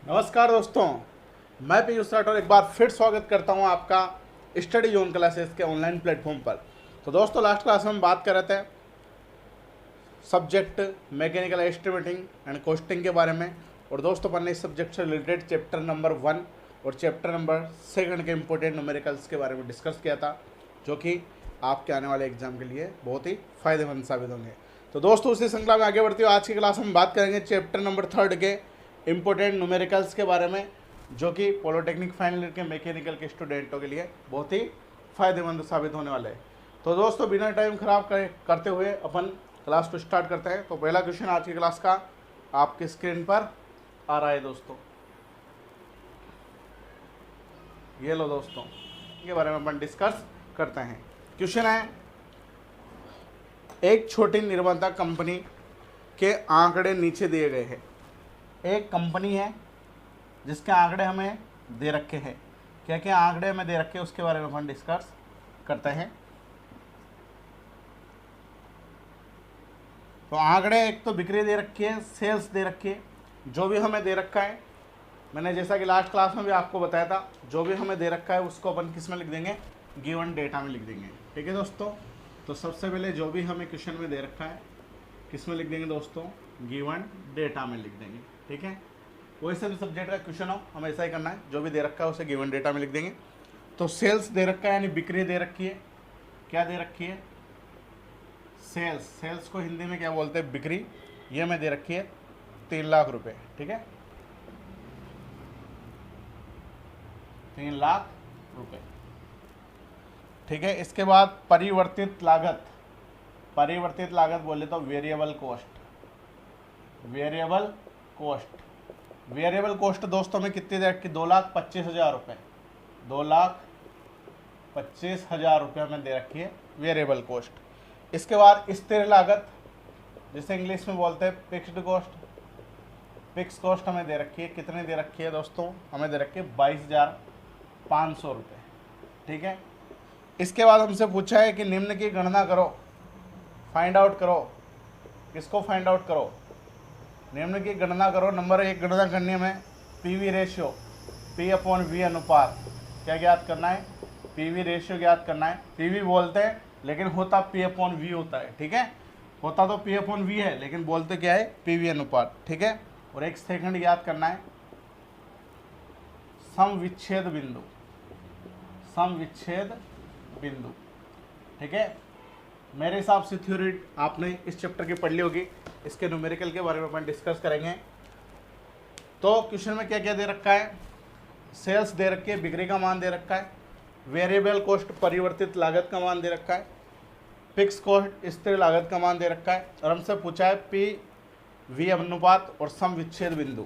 नमस्कार दोस्तों, मैं पीयूष राठौर एक बार फिर स्वागत करता हूं आपका स्टडी जोन क्लासेस के ऑनलाइन प्लेटफॉर्म पर। तो दोस्तों, लास्ट क्लास में हम बात कर रहे थे subject mechanical estimating and costing के बारे में। और दोस्तों, अपन ने इस सब्जेक्ट से रिलेटेड चैप्टर नंबर 1 और चैप्टर नंबर 2 के इंपॉर्टेंट न्यूमेरिकल्स के बारे में डिस्कस किया था, जो कि आपके आने वाले एग्जाम के लिए बहुत ही फायदेमंद साबित होंगे। तो दोस्तों, उसी श्रृंखला में आगे बढ़ते हुए आज की क्लास में बात करेंगे चैप्टर नंबर 3 के इम्पोर्टेंट न्यूमेरिकल्स के बारे में, जो कि पॉलिटेक्निक फाइनल ईयर के मैकेनिकल के स्टूडेंटों के लिए बहुत ही फायदेमंद साबित होने वाले हैं। तो दोस्तों, बिना टाइम खराब करते हुए अपन क्लास को स्टार्ट करते हैं। तो पहला क्वेश्चन आज की क्लास का आपकी स्क्रीन पर आ रहा है दोस्तों। ये लो दोस्तों, के बारे में अपन डिस्कस करते हैं। क्वेश्चन है, एक छोटी निर्माता कंपनी के आंकड़े नीचे दिए गए हैं। एक कंपनी है जिसके आंकड़े हमें दे रखे हैं। क्या क्या आंकड़े हमें दे रखे हैं उसके बारे में अपन डिस्कस करते हैं। तो आंकड़े, एक तो बिक्री दे रखी है, सेल्स दे रखी है। जो भी हमें दे रखा है, मैंने जैसा कि लास्ट क्लास में भी आपको बताया था, जो भी हमें दे रखा है उसको अपन किस में लिख देंगे, गिवन डेटा में लिख देंगे। ठीक है दोस्तों। तो सबसे पहले जो भी हमें क्वेश्चन में दे रखा है किस में लिख देंगे दोस्तों, गिवन डेटा में लिख देंगे। ठीक है, कोई से भी सब्जेक्ट का क्वेश्चन हो हमें ऐसा ही करना है, जो भी दे रखा है उसे गिवन डेटा में लिख देंगे। तो सेल्स दे रखा है, यानी बिक्री दे रखी है। क्या दे रखी है? सेल्स। सेल्स को हिंदी में क्या बोलते हैं? बिक्री। ये हमें दे रखी है 3 लाख रुपए। ठीक है, 3 लाख रुपए। ठीक है, इसके बाद परिवर्तित लागत। परिवर्तित लागत बोले तो variable cost. Variable cost. Variable cost दोस्तों में कितनी दे रखी? 2,25,000 रुपये। 2,25,000 रुपये में दे रखी है वेरिएबल कॉस्ट। इसके बाद स्थिर लागत, जिसे इंग्लिश में बोलते हैं फिक्स्ड कॉस्ट। फिक्स कॉस्ट हमें दे रखी है। कितनी दे रखी है दोस्तों? हमें दे रखी है 22,500 रुपये। ठीक है, इसके बाद हमसे पूछा है कि निम्न की गणना करो, फाइंड आउट करो। किसको फाइंड आउट करो? निम्न की गणना करो। नंबर 1 गणना करनी है हमें पीवी रेशियो, P/V अनुपात। क्या ज्ञात करना है? पीवी रेशियो ज्ञात करना है। पीवी बोलते हैं लेकिन होता P/V होता है। ठीक है, होता तो P/V है लेकिन बोलते क्या है? पीवी अनुपात। ठीक है, और एक सेकंड याद करना है सम विच्छेद बिंदु। सम विच्छेद बिंदु। ठीक है, मेरे हिसाब से थ्योरी आपने इस चैप्टर की पढ़ ली होगी। इसके न्यूमेरिकल के बारे में अपन डिस्कस करेंगे। तो क्वेश्चन में क्या क्या दे रखा है? सेल्स दे रखी है, बिक्री का मान दे रखा है, वेरिएबल कॉस्ट परिवर्तित लागत का मान दे रखा है, फिक्स कॉस्ट स्थिर लागत का मान दे रखा है, और हमसे पूछा है P/V अनुपात और सम विच्छेद बिंदु।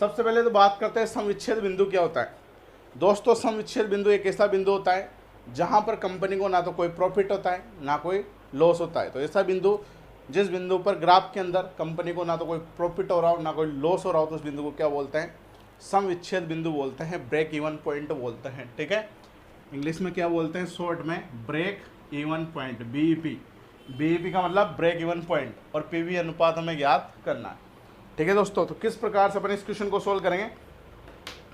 सबसे पहले तो बात करते हैं सम विच्छेद बिंदु क्या होता है। दोस्तों, सम विच्छेद बिंदु एक ऐसा बिंदु होता है जहाँ पर कंपनी को ना तो कोई प्रॉफिट होता है ना कोई लॉस होता है। तो ऐसा बिंदु, जिस बिंदु पर ग्राफ के अंदर कंपनी को ना तो कोई प्रॉफिट हो रहा हो ना कोई लॉस हो रहा हो, तो उस बिंदु को क्या बोलते हैं? सम विच्छेद बिंदु बोलते हैं, ब्रेक इवन पॉइंट बोलते हैं। ठीक है, इंग्लिश में क्या बोलते हैं? शॉर्ट में break even point, BEP। BEP का मतलब ब्रेक इवन पॉइंट, और PV अनुपात हमें याद करना है। ठीक है दोस्तों, तो किस प्रकार से अपन इस क्वेश्चन को सोल्व करेंगे?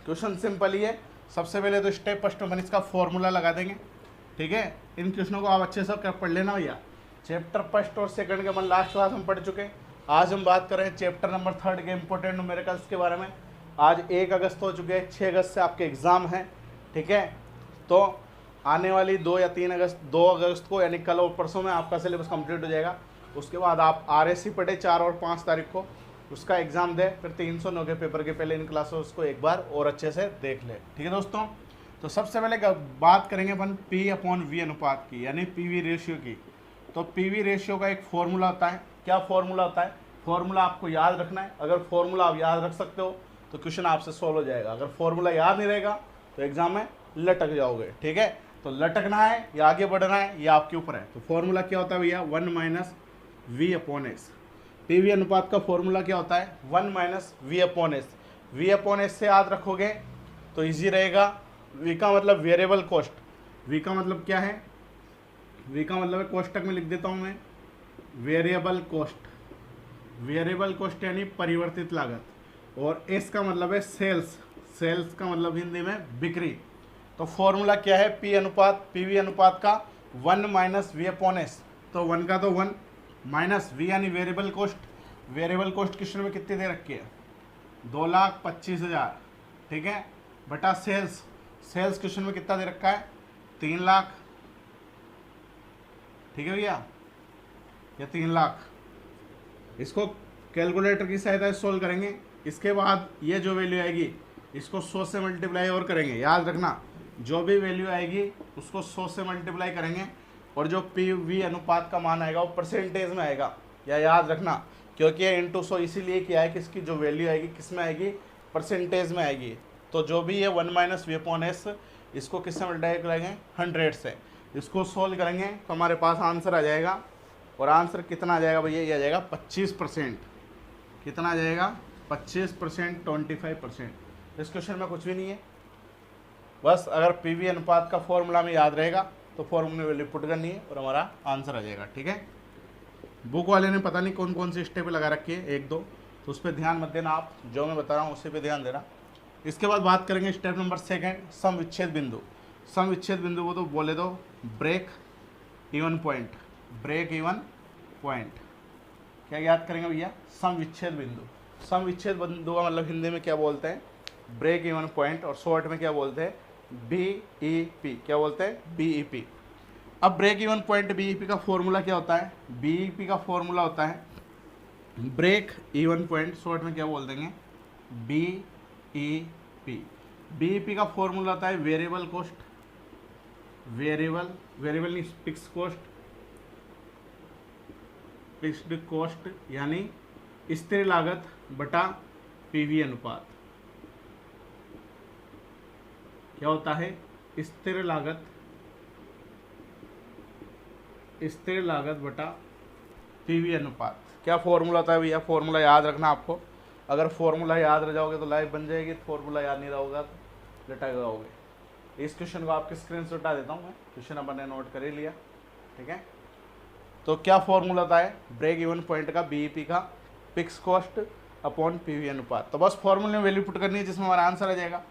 क्वेश्चन सिंपल ही है। सबसे पहले तो स्टेप फर्स्ट में इसका फॉर्मूला लगा देंगे। ठीक है, इन क्वेश्चनों को आप अच्छे से पढ़ लेना भैया। चैप्टर फर्स्ट और सेकंड के अपन लास्ट क्लास में पढ़ चुके हैं। आज हम बात करें चैप्टर नंबर 3 के इंपॉर्टेंट न्यूमेरिकल्स के बारे में। आज 1 अगस्त हो चुके हैं, 6 अगस्त से आपके एग्ज़ाम हैं। ठीक है, तो आने वाली 2 या 3 अगस्त, 2 अगस्त को यानी कल और परसों में आपका सिलेबस कंप्लीट हो जाएगा। उसके बाद आप RSC पढ़े 4 और 5 तारीख को, उसका एग्ज़ाम दे, फिर 309 के पेपर के पहले इन क्लासेस को एक बार और अच्छे से देख ले। ठीक है दोस्तों, तो सबसे पहले बात करेंगे अपन P/V अनुपात की, यानी PV रेशियो की। तो PV रेशियो का एक फॉर्मूला होता है। क्या फॉर्मूला होता है? फॉर्मूला आपको याद रखना है। अगर फॉर्मूला आप याद रख सकते हो तो क्वेश्चन आपसे सॉल्व हो जाएगा। अगर फॉर्मूला याद नहीं रहेगा तो एग्जाम में लटक जाओगे। ठीक है, तो लटकना है या आगे बढ़ना है ये आपके ऊपर है। तो फॉर्मूला क्या होता है भैया? 1 - V/S। PV अनुपात का फॉर्मूला क्या होता है? 1 - V/S। V/S से याद रखोगे तो ईजी रहेगा। V का मतलब वेरिएबल कॉस्ट। V का मतलब क्या है? V का मतलब है, कोष्टक में लिख देता हूँ मैं, वेरिएबल कॉस्ट। वेरिएबल कॉस्ट यानी परिवर्तित लागत। और एस का मतलब है सेल्स, सेल्स का मतलब हिंदी में बिक्री। तो फॉर्मूला क्या है, पी अनुपात पीवी अनुपात का 1 माइनस वी अपॉन एस। तो 1 का तो 1 माइनस वी यानी variable cost, variable cost question में कितनी दे रखी है 2,25,000, ठीक है, बटा सेल्स, सेल्स क्वेश्चन में कितना दे रखा है 3 लाख, ठीक है भैया, या 3 लाख। इसको कैलकुलेटर की सहायता से सोल्व करेंगे। इसके बाद ये जो वैल्यू आएगी इसको 100 से मल्टीप्लाई और करेंगे। याद रखना जो भी वैल्यू आएगी उसको 100 से मल्टीप्लाई करेंगे और जो पी वी अनुपात का मान आएगा वो परसेंटेज में आएगा। या याद रखना क्योंकि ये इंटू 100 इसीलिए किया है कि इसकी जो वैल्यू आएगी किस में आएगी, परसेंटेज में आएगी। तो जो भी ये 1 माइनस वी अपॉन एस इसको किससे मल्टीप्लाई करेंगे 100 से। इसको सोल्व करेंगे तो हमारे पास आंसर आ जाएगा, और आंसर कितना आ जाएगा भैया, ये आ जाएगा 25%। कितना आ जाएगा 25%, 25%। इस क्वेश्चन में कुछ भी नहीं है, बस अगर पीवी अनुपात का फॉर्मूला में याद रहेगा तो फॉर्मूले वैल्यू पुट करनी है और हमारा आंसर आ जाएगा, ठीक है। बुक वाले ने पता नहीं कौन कौन सी स्टेप लगा रखी है, 1 2, तो उस पर ध्यान मत देना, आप जो मैं बता रहा हूँ उसी पे ध्यान देना। इसके बाद बात करेंगे स्टेप नंबर 2, सम विच्छेद बिंदु। सम विच्छेद बिंदु को तो बोले दो break even point, break even point. क्या याद करेंगे भैया, सम विच्छेद बिंदु। सम विच्छेद बिंदु का मतलब हिंदी में क्या बोलते हैं, ब्रेक इवन पॉइंट, और शॉर्ट में क्या बोलते हैं BEP। क्या बोलते हैं BEP। अब ब्रेक इवन पॉइंट BEP का फॉर्मूला क्या होता है, BEP का फॉर्मूला होता है ब्रेक इवन पॉइंट, शॉर्ट में क्या बोल देंगे BEP। BEP का फॉर्मूला होता है वेरिएबल कॉस्ट, वेरिएबल नहीं फिक्स कॉस्ट, फिक्स्ड कॉस्ट यानी स्थिर लागत बटा पीवी अनुपात। क्या होता है स्थिर लागत बटा पीवी अनुपात। क्या फॉर्मूला होता है भैया, फॉर्मूला याद रखना आपको। अगर फॉर्मूला याद रह जाओगे तो लाइफ बन जाएगी, फॉर्मूला याद नहीं रहोगा तो लटक जाओगे। इस क्वेश्चन को आपके स्क्रीन से उठा देता हूँ मैं, क्वेश्चन अपन ने नोट कर ही लिया, ठीक है। तो क्या फॉर्मूला होता है ब्रेक इवन पॉइंट का BEP का, फिक्स कॉस्ट अपॉन पीवी अनुपात। तो बस फॉर्मूले में वैल्यू पुट करनी है जिसमें हमारा आंसर आ जाएगा।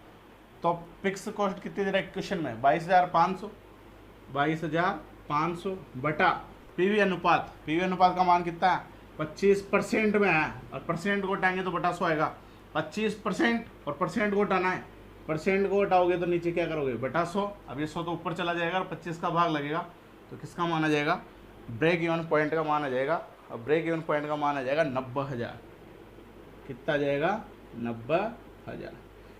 तो फिक्स कॉस्ट कितनी दे रहा है क्वेश्चन में 22,500 बटा पीवी अनुपात। पीवी अनुपात का मान कितना है 25% में है, और परसेंट को हटाएंगे तो बटा 100 आएगा। 25% और परसेंट को हटाना है, परसेंट को हटाओगे तो नीचे क्या करोगे बटा 100। अब ये 100 तो ऊपर चला जाएगा और 25 का भाग लगेगा, तो किसका मान आ जाएगा ब्रेक इवन पॉइंट का मान आ जाएगा। और ब्रेक इवन पॉइंट का मान आ जाएगा 90,000। कितना आ जाएगा 90,000।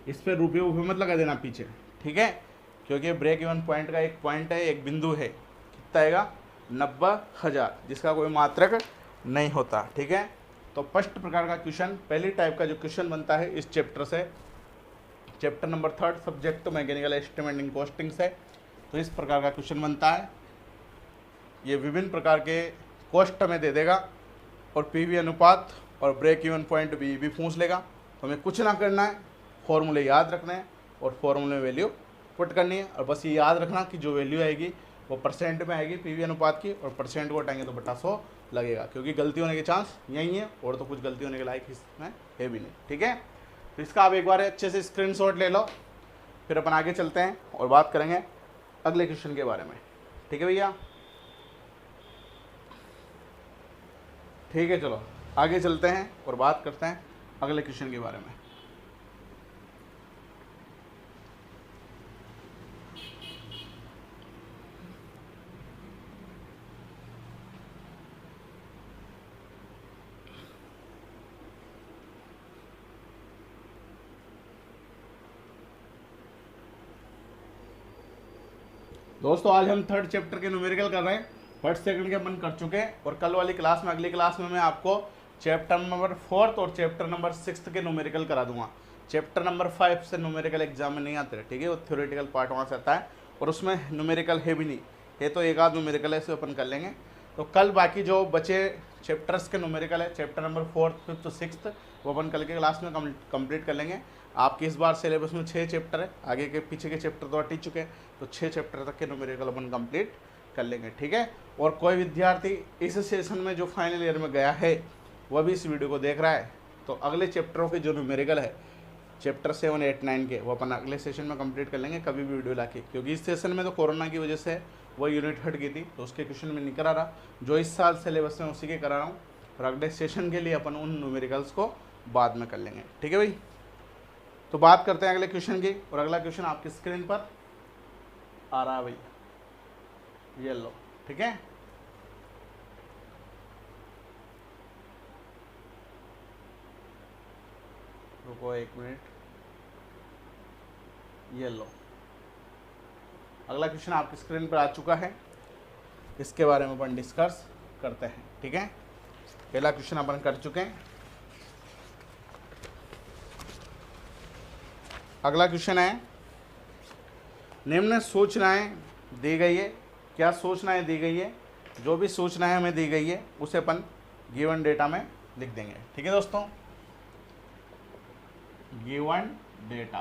इस पर रुपये मत लगा देना पीछे, ठीक है, क्योंकि ब्रेक इवन पॉइंट का एक पॉइंट है, एक बिंदु है। कितना आएगा 90,000, जिसका कोई मात्रक नहीं होता, ठीक है। तो फर्स्ट प्रकार का क्वेश्चन, पहली टाइप का जो क्वेश्चन बनता है इस चैप्टर से, चैप्टर नंबर 3 सब्जेक्ट तो मैकेनिकल एस्टिमेट एंड कॉस्टिंग से, तो इस प्रकार का क्वेश्चन बनता है। ये विभिन्न प्रकार के कॉस्ट हमें दे देगा और पीवी अनुपात और ब्रेक इवन पॉइंट भी पूछ लेगा। तो हमें कुछ ना करना है, फॉर्मूले याद रखने हैं और फॉर्मूले में वैल्यू पुट करनी है। और बस ये याद रखना कि जो वैल्यू आएगी वो परसेंट में आएगी पीवी अनुपात की, और परसेंट को हटाएंगे तो बटा 100 लगेगा, क्योंकि गलती होने के चांस यही है, और तो कुछ गलती होने के लायक इसमें है भी नहीं, ठीक है। तो इसका आप एक बार अच्छे से स्क्रीनशॉट ले लो, फिर अपन आगे चलते हैं और बात करेंगे अगले क्वेश्चन के बारे में, ठीक है भैया। ठीक है, चलो आगे चलते हैं और बात करते हैं अगले क्वेश्चन के बारे में। दोस्तों आज हम 3rd चैप्टर के न्यूमेरिकल कर रहे हैं, 1st 2nd के अपन कर चुके हैं, और कल वाली क्लास में, अगली क्लास में मैं आपको चैप्टर नंबर 4 और चैप्टर नंबर 6 के न्यूमेरिकल करा दूंगा। चैप्टर नंबर 5 से न्यूमेरिकल एग्जाम में नहीं आते, ठीक है, वो थ्योरेटिकल पार्ट वहाँ से आता है और उसमें न्यूमेरिकल है भी नहीं है, तो एक आध न्यूमेरिकल है, इसे अपन कर लेंगे। तो कल बाकी जो बचे चैप्टर्स के न्यूमेरिकल है, चैप्टर नंबर 4, 5th और 6th, वो अपन कल के क्लास में कंप्लीट कर लेंगे। आपके इस बार सिलेबस में 6 चैप्टर है, आगे के पीछे के चैप्टर तो हट ही चुके हैं, तो 6 चैप्टर तक के न्यूमेरिकल अपन कंप्लीट कर लेंगे, ठीक है। और कोई विद्यार्थी इस सेशन में जो फाइनल ईयर में गया है वह भी इस वीडियो को देख रहा है तो अगले चैप्टरों के जो न्यूमेरिकल है चैप्टर 7, 8, 9 के वो अपन अगले सेशन में कंप्लीट कर लेंगे कभी भी वीडियो लाके, क्योंकि इस सेशन में तो कोरोना की वजह से वो यूनिट हट गई थी तो उसके क्वेश्चन में नहीं करा रहा, जो इस साल सिलेबस में उसी के करा रहा हूँ। और अगले सेशन के लिए अपन उन न्यूमेरिकल्स को बाद में कर लेंगे, ठीक है भाई। तो बात करते हैं अगले क्वेश्चन की, और अगला क्वेश्चन आपकी स्क्रीन पर आ रहा है भाई, ये लो, ठीक है। रुको 1 मिनट, ये लो, अगला क्वेश्चन आपकी स्क्रीन पर आ चुका है, इसके बारे में अपन डिस्कस करते हैं, ठीक है। पहला क्वेश्चन अपन कर चुके हैं। अगला क्वेश्चन है, निम्न सूचनाएं दी गई है, क्या सूचनाएं दी गई है, जो भी सूचनाएं हमें दी गई है उसे अपन गिवन डेटा में लिख देंगे, ठीक है दोस्तों। गिवन डेटा,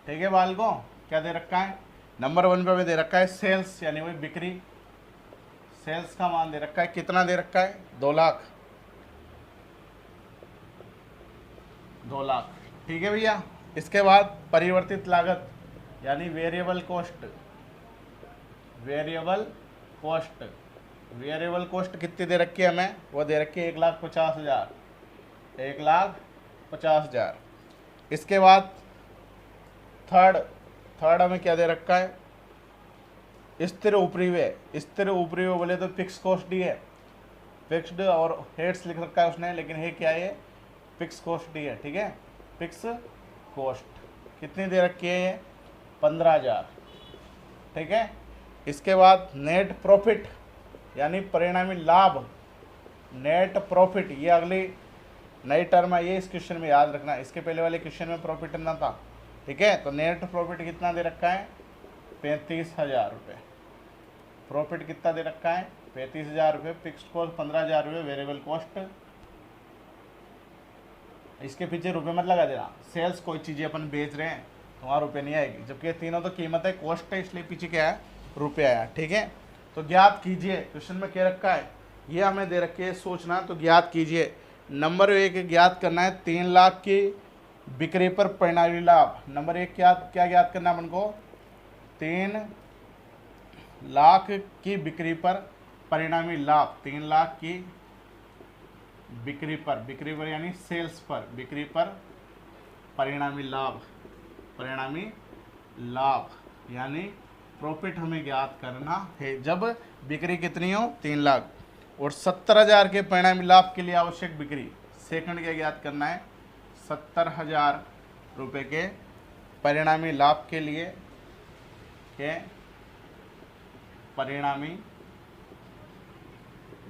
ठीक है बालकों, क्या दे रखा है, नंबर 1 पे हमें दे रखा है सेल्स, यानी वही बिक्री, सेल्स का मान दे रखा है, कितना दे रखा है 2 लाख, 2 लाख, ठीक है भैया। इसके बाद परिवर्तित लागत यानी variable cost, variable cost, variable cost कितनी दे रखी है हमें, वो दे रखी है 1,50,000, 1,50,000। इसके बाद थर्ड हमें क्या दे रखा है, स्थिर उपरिव्यय, स्थिर उपरिव्यय बोले तो फिक्स कॉस्ट ही है, फिक्स्ड और हेड्स लिख रखा है उसने, लेकिन ये क्या है, फिक्स कॉस्ट ही है, ठीक है, फिक्स कॉस्ट कितनी दे रखी है, ये 15,000, ठीक है। इसके बाद नेट प्रॉफिट यानी परिणामी लाभ, नेट प्रॉफिट ये अगली नई टर्म है, ये इस क्वेश्चन में याद रखना, इसके पहले वाले क्वेश्चन में प्रॉफिट ना था, ठीक है। तो नेट प्रॉफिट कितना दे रखा है, 35,000 रुपये, प्रॉफिट कितना दे रखा है 35,000 रुपये, फिक्स्ड कॉस्ट 15,000 रुपये, वेरिएबल कॉस्ट, इसके पीछे रुपये मत लगा देना, सेल्स कोई चीज़ें अपन बेच रहे हैं तो वहाँ रुपये नहीं आएगी, जबकि ये तीनों तो कीमत है, कॉस्ट है, इसलिए पीछे क्या है रुपये आया, ठीक है। तो ज्ञात कीजिए, क्वेश्चन में क्या रखा है, ये हमें दे रखी है सोचना, तो ज्ञात कीजिए। नंबर 1 ज्ञात करना है 3 लाख की बिक्री पर परिणामी लाभ, नंबर 1 क्या ज्ञात करना है अपन को, 3 लाख की बिक्री पर परिणामी लाभ, 3 लाख की बिक्री पर यानी सेल्स पर, बिक्री पर परिणामी लाभ, परिणामी लाभ यानी प्रॉफिट हमें ज्ञात करना है जब बिक्री कितनी हो 3 लाख, और 70,000 के परिणामी लाभ के लिए आवश्यक बिक्री, सेकंड क्या ज्ञात करना है, 70,000 रुपये के परिणामी लाभ के लिए, के परिणामी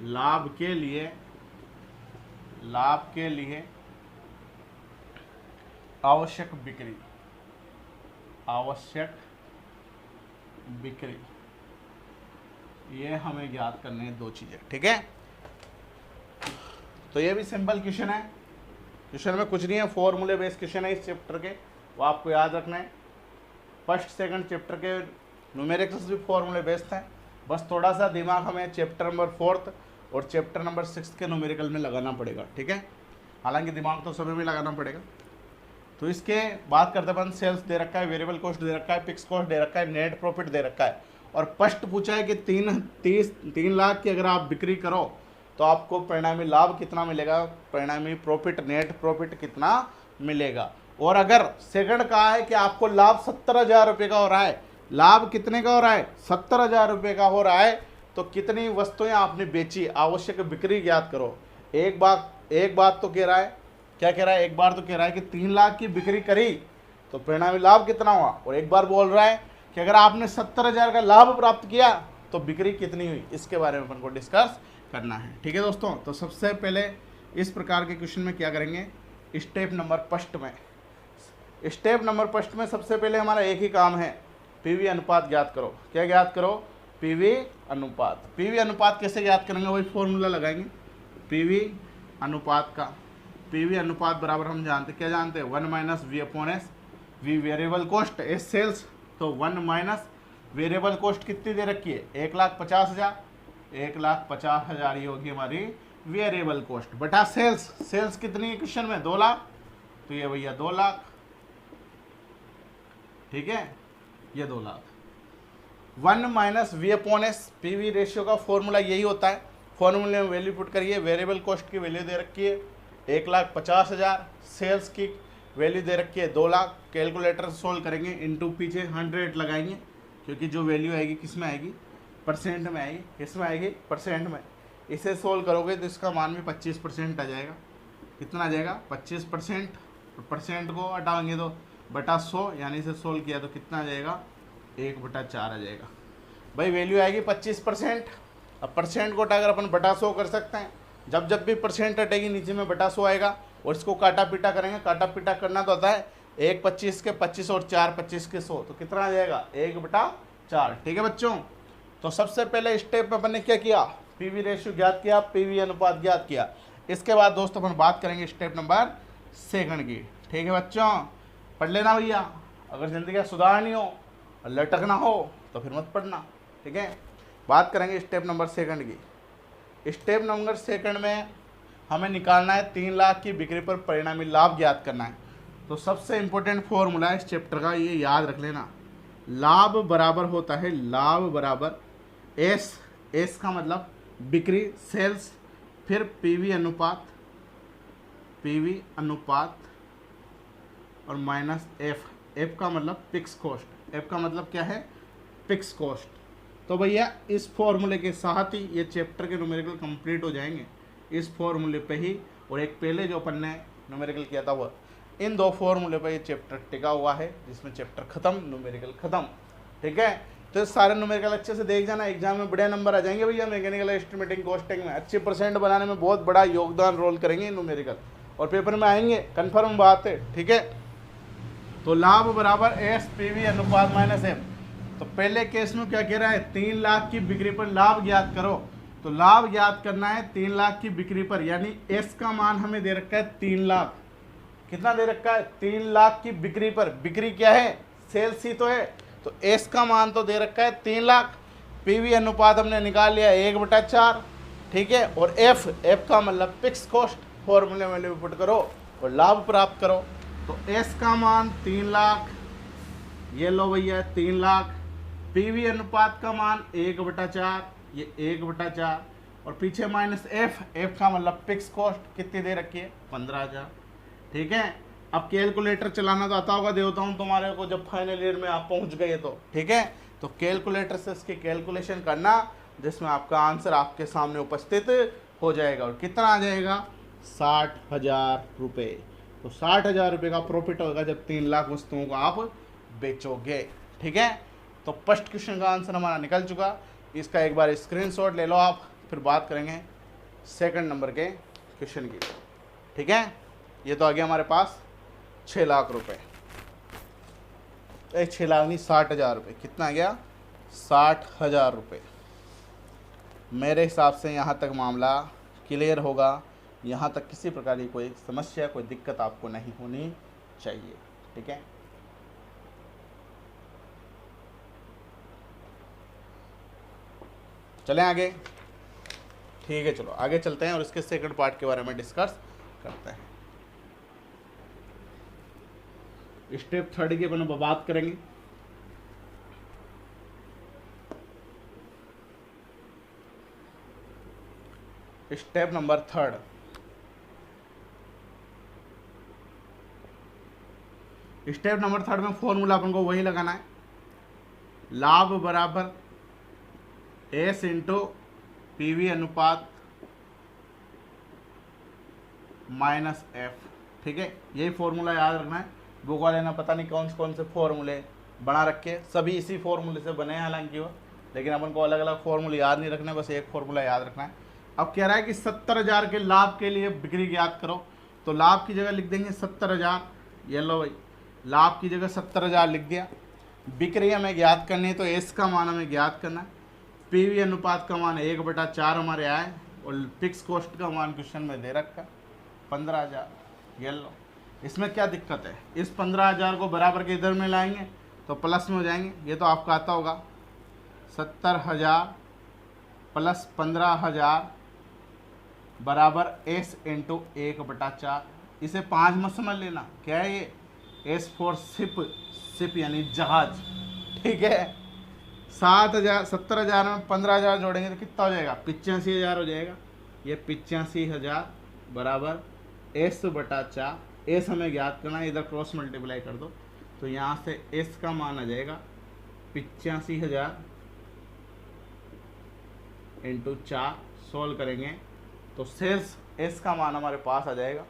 लाभ के लिए, लाभ के लिए आवश्यक बिक्री, आवश्यक बिक्री, ये हमें ज्ञात करने हैं 2 चीज़ें, ठीक है। तो ये भी सिंपल क्वेश्चन है, क्वेश्चन में कुछ नहीं है, फॉर्मूले बेस्ड क्वेश्चन है इस चैप्टर के, वो आपको याद रखना है। फर्स्ट सेकंड चैप्टर के न्यूमेरिकल्स भी फॉर्मूले बेस्ड हैं, बस थोड़ा सा दिमाग हमें चैप्टर नंबर 4 और चैप्टर नंबर 6 के न्यूमेरिकल में लगाना पड़ेगा, ठीक है। हालांकि दिमाग तो सभी में लगाना पड़ेगा। तो इसके बात करते अपन, सेल्स दे रखा है, वेरिएबल कॉस्ट दे रखा है, फिक्स कॉस्ट दे रखा है, नेट प्रॉफिट दे रखा है, और फर्स्ट पूछा है कि 3 लाख की अगर आप बिक्री करो तो आपको परिणामी लाभ कितना मिलेगा, परिणामी प्रॉफिट, नेट प्रॉफिट कितना मिलेगा। और अगर सेकंड कहा है कि आपको लाभ 70,000 रुपये का हो रहा है, लाभ कितने का हो रहा है 70,000 रुपये का हो रहा है, तो कितनी वस्तुएं आपने बेची, आवश्यक बिक्री ज्ञात करो। एक बात तो कह रहा है, क्या कह रहा है, एक बार तो कह रहा है कि 3 लाख की बिक्री करी तो परिणामी लाभ कितना हुआ, और एक बार बोल रहा है कि अगर आपने 70,000 का लाभ प्राप्त किया तो बिक्री कितनी हुई, इसके बारे में अपन को डिस्कस करना है, ठीक है दोस्तों। तो सबसे पहले इस प्रकार के क्वेश्चन में क्या करेंगे, स्टेप नंबर फर्स्ट में सबसे पहले हमारा एक ही काम है, पीवी अनुपात ज्ञात करो। क्या ज्ञात करो, पीवी अनुपात। पीवी अनुपात कैसे ज्ञात करेंगे, वही फॉर्मूला लगाएंगे पीवी अनुपात का। पीवी अनुपात बराबर हम जानते, क्या जानते हैं, 1 minus V upon S, V variable cost, S sales, तो 1 माइनस वेरिएबल कॉस्ट कितनी दे रखी है 1,50,000, 1,50,000 ये होगी हमारी वेरिएबल कॉस्ट बटा सेल्स। सेल्स कितनी है क्वेश्चन में? 2 लाख, तो ये भैया 2 लाख, ठीक है, ये 2 lakh. 1 minus V upon S, P V ratio का फॉर्मूला यही होता है। फॉर्मूले में वैल्यू पुट करिए, वेरिएबल कॉस्ट की वैल्यू दे रखी है 1,50,000, सेल्स की वैल्यू दे रखी है 2 लाख। कैलकुलेटर सोल्व करेंगे, इनटू पीछे 100 लगाएंगे, क्योंकि जो वैल्यू आएगी किस में आएगी? परसेंट में आएगी। किस में आएगी? परसेंट में। इसे सोल्व करोगे तो इसका मान भी 25% आ जाएगा। कितना आ जाएगा? 25%। परसेंट को हटाएंगे तो बटा 100, यानी इसे सोल्व किया तो कितना आ जाएगा? 1/4 आ जाएगा। भाई वैल्यू आएगी 25%। अब परसेंट को हटाकर अपन बटा 100 कर सकते हैं। जब जब भी परसेंट हटेगी नीचे में बटा 100 आएगा, और इसको काटा पीटा करेंगे। काटा पीटा करना तो होता है 1 25 के 25 और 4 25 के 100, तो कितना आ जाएगा? 1/4। ठीक है बच्चों, तो सबसे पहले स्टेप में अपन ने क्या किया? पीवी रेशियो ज्ञात किया, पीवी अनुपात ज्ञात किया। इसके बाद दोस्तों अपन बात करेंगे स्टेप नंबर 2 की। ठीक है बच्चों, पढ़ लेना भैया। अगर जिंदगी का सुधार नहीं हो और लटकना हो तो फिर मत पढ़ना। ठीक है, बात करेंगे स्टेप नंबर 2 की। स्टेप नंबर 2 में हमें निकालना है 3 लाख की बिक्री पर परिणामी लाभ ज्ञात करना है। तो सबसे इंपॉर्टेंट फॉर्मूला है इस चैप्टर का, ये याद रख लेना। लाभ बराबर होता है, लाभ बराबर एस, एस का मतलब बिक्री, सेल्स, फिर पीवी अनुपात, पीवी अनुपात और माइनस एफ। एफ का मतलब फिक्स कॉस्ट, एफ का मतलब क्या है? Fix cost. तो भैया इस फॉर्मूले के साथ ही ये चैप्टर के न्यूमेरिकल कंप्लीट हो जाएंगे, इस फॉर्मूले पे ही। और एक पहले जो अपन ने न्यूमेरिकल किया था वो, इन 2 फॉर्मूले पे ये चैप्टर टिका हुआ है, जिसमें चैप्टर खत्म, न्यूमेरिकल खत्म। ठीक है, तो सारे न्यूमेरिकल अच्छे से देख जाना, एग्जाम में बढ़िया नंबर आ जाएंगे भैया। मैकेनिकल एस्टिमेटिंग कॉस्टिंग में अच्छे परसेंट बनाने में बहुत बड़ा योगदान रोल करेंगे न्यूमेरिकल, और पेपर में आएंगे, कन्फर्म बात है। ठीक है, तो लाभ बराबर एस पीवी अनुपात माइनस एफ। तो पहले केस में क्या कह रहा है? 3 लाख की बिक्री पर लाभ ज्ञात करो। तो लाभ ज्ञात करना है 3 लाख की बिक्री पर, यानी एस का मान हमें दे रखा है 3 लाख। कितना दे रखा है? 3 लाख की बिक्री पर। बिक्री क्या है? सेल्स ही तो है। तो एस का मान तो दे रखा है 3 लाख। पीवी अनुपात हमने निकाल लिया 1/4। ठीक है, और एफ, एफ का मतलब फिक्स कॉस्ट। फॉर्मूले में पुट करो और लाभ प्राप्त करो। तो एस का मान 3 लाख, ये लो भैया 3 लाख। पीवी अनुपात का मान 1/4, ये 1/4, और पीछे माइनस एफ, एफ का मतलब फिक्स कॉस्ट कितनी दे रखी है? 15,000। ठीक है, अब कैलकुलेटर चलाना तो आता होगा देवताओं तुम्हारे को, जब फाइनल ईयर में आप पहुंच गए तो। ठीक है, तो कैलकुलेटर से इसकी कैलकुलेशन करना, जिसमें आपका आंसर आपके सामने उपस्थित हो जाएगा। और कितना आ जाएगा? 60,000 रुपये। तो 60,000 रुपये का प्रॉफिट होगा जब 3 लाख वस्तुओं को आप बेचोगे। ठीक है, तो फर्स्ट क्वेश्चन का आंसर हमारा निकल चुका। इसका एक बार स्क्रीनशॉट ले लो आप, फिर बात करेंगे 2 नंबर के क्वेश्चन की। ठीक है, ये तो आ गया हमारे पास 6 लाख रुपये, 6 लाख नहीं 60,000 रुपये। कितना आ गया? 60,000 रुपये। मेरे हिसाब से यहाँ तक मामला क्लियर होगा। यहाँ तक किसी प्रकार की कोई समस्या, कोई दिक्कत आपको नहीं होनी चाहिए। ठीक है, चलें आगे। ठीक है, चलो आगे चलते हैं और इसके सेकंड पार्ट के बारे में डिस्कस करते हैं। स्टेप 3 की अपन बात करेंगे। Step number 3। स्टेप नंबर 3 में फॉर्मूला अपन को वही लगाना है, लाभ बराबर एस इंटू पीवी अनुपात माइनस एफ। ठीक है, यही फॉर्मूला याद रखना है। बुक वाले ने पता नहीं कौन से फॉर्मूले बना रखे, सभी इसी फॉर्मूले से बने हैं हालांकि वो, लेकिन अपन को अलग अलग फॉर्मूले याद नहीं रखने, बस एक फॉर्मूला याद रखना है। अब कह रहा है कि 70,000 के लाभ के लिए बिक्री ज्ञात करो। तो लाभ की जगह लिख देंगे 70,000। ये लो भाई, लाभ की जगह 70,000 लिख दिया। बिक्री हमें ज्ञात करनी है तो एस का मान हमें ज्ञात करना है। पीवी अनुपात का मान 1/4 हमारे आए, और फिक्स कॉस्ट का मान क्वेश्चन में दे रखा 15,000। ये लो, इसमें क्या दिक्कत है? इस 15,000 को बराबर के इधर में लाएंगे तो प्लस में हो जाएंगे। ये तो आपका आता होगा 70,000 प्लस 15,000 बराबर एस इंटू 1/4। इसे 5 मत समझ लेना, क्या है ये, एस फॉर शिप, शिप यानी जहाज, ठीक है। 7,000 70,000 में 15,000 जोड़ेंगे तो कितना हो जाएगा, 85,000 हो जाएगा। ये 85,000 बराबर S/4। एस हमें ज्ञात करना है, इधर क्रॉस मल्टीप्लाई कर दो तो यहाँ से एस का मान आ जाएगा 85,000 इंटू 4। सोल्व करेंगे तो सेल्स एस का मान हमारे पास आ जाएगा,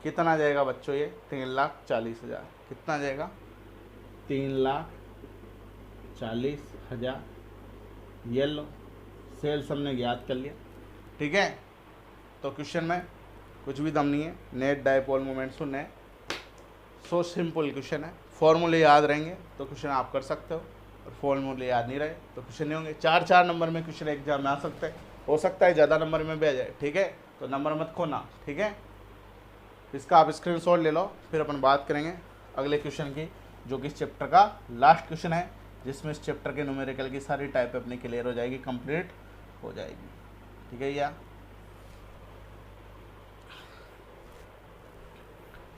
कितना आ जाएगा बच्चों, ये 3,40,000। कितना आ जाएगा, 3,40,000। ये लो, सेल्स हमने ज्ञात कर लिया, ठीक है। तो क्वेश्चन में कुछ भी दम नहीं है, नेट डायपोल मोमेंट शून्य है। सो सिंपल क्वेश्चन है, फॉर्मूले याद रहेंगे तो क्वेश्चन आप कर सकते हो, और फॉर्मूले याद नहीं रहे तो क्वेश्चन नहीं होंगे। 4 नंबर में क्वेश्चन एग्जाम में आ सकते हैं, हो सकता है ज़्यादा नंबर में भी आ जाए, ठीक है। तो नंबर मत खोना, ठीक है। इसका आप स्क्रीनशॉट ले लो, फिर अपन बात करेंगे अगले क्वेश्चन की, जो कि इस चैप्टर का लास्ट क्वेश्चन है, जिसमें इस चैप्टर के न्यूमेरिकल की सारी टाइप अपनी क्लियर हो जाएगी, कंप्लीट हो जाएगी, ठीक है। या